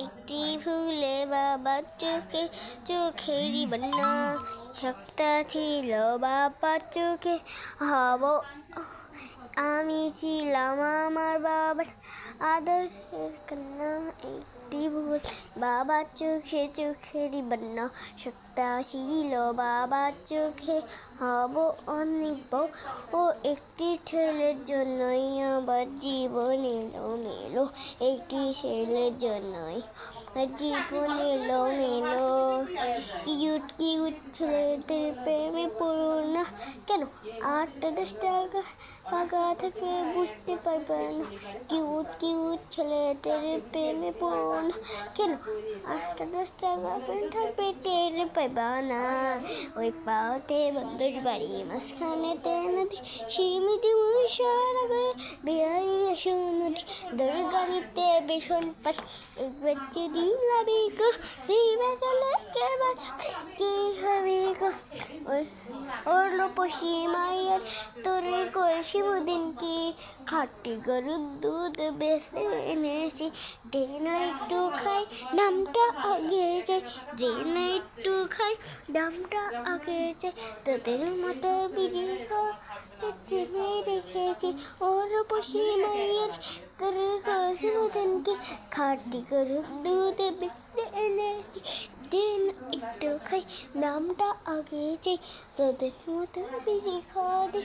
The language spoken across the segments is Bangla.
একটি ফুলে বাবার চোখেরই বন্যা একটা ছিল বাবার চোখে হব আমি ছিলাম আমার বাবার আদরের কন্যা একটি ফুল বাবার চোখেরই বন্যা একটা ছিল বাবার চোখে হব অনেক বউ ও একটি ছেলের জন্যই আবার জীবন এলো মেলো একটি ছেলের জন্যই জীবন এলো মেলো কিউট কিউট ছেলেদের প্রেমে পড়ো না কেন 8-10 টাকা পাকা থেকে বুঝতে পারবে না কিউট কিউট ছেলেদের প্রেমে পড়ো না কেন 8-10 টাকা থাকবে টের পাইবা না ওই পাওতে বন্ধুর বাড়ি মাঝখানেতে নদী সীমিত মশার আগে বেড়াই আসো নদী দুর্গানিতে ভীষণ পাশ বাচ্চা দিন লাভি গো দিবে গেলে কে বাঁচা কি হবে গো ওর লোপসি মায়ের তোর কয়েছি দিন কি খাটি গরুর দুধ বেছে এনেছি ডেনা একটু খাই দামটা আগে যায় ডেনা একটু খাই দামটা আগে যায় তোদের মতো বিড়ি জেনে রেখেছি ওর লোপসি মায়ের তোর কয়েছি দিন কি খাটি গরুর দুধ বেছে এনেছি দিন একটু খাই নামটা আগে যাই তোদের মতো বিড়ি খাওয়াতে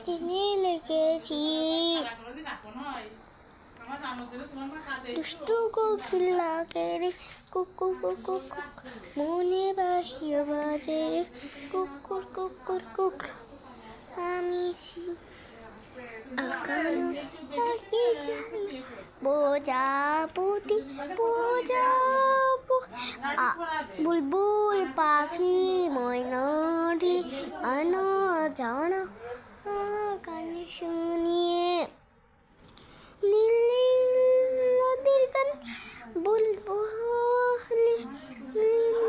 চিনে লেগেছি দুষ্টু কোকিলা রে কুকু কুকু কুক মনে বাসিও বাজে রে কুকুর কুকুর কুক আমি আকানো হাকি জানো বোঝাপুতি বুলবুল পাখি ময়নাটি আনা জানা গান শুনিয়ে নীল নদীর গান বুলবুল নীল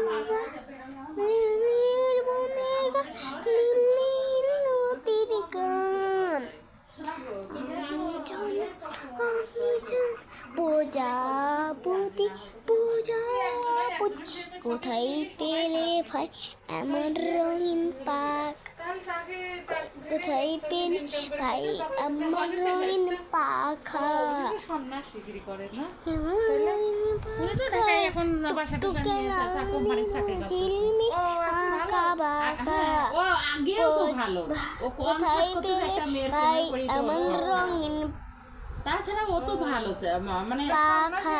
বনের গান নীল নদীর গান প্রজাপতি কোথায় পেলে ভাই আমার রঙিন পাখ কোথায় পেলে ভাই আমার রঙিন পাখা চিলমি আঁকা বাঁকা কোথায় পেলে ভাই আমার রঙিন তাছাড়া ও তো ভালো মানে পাখা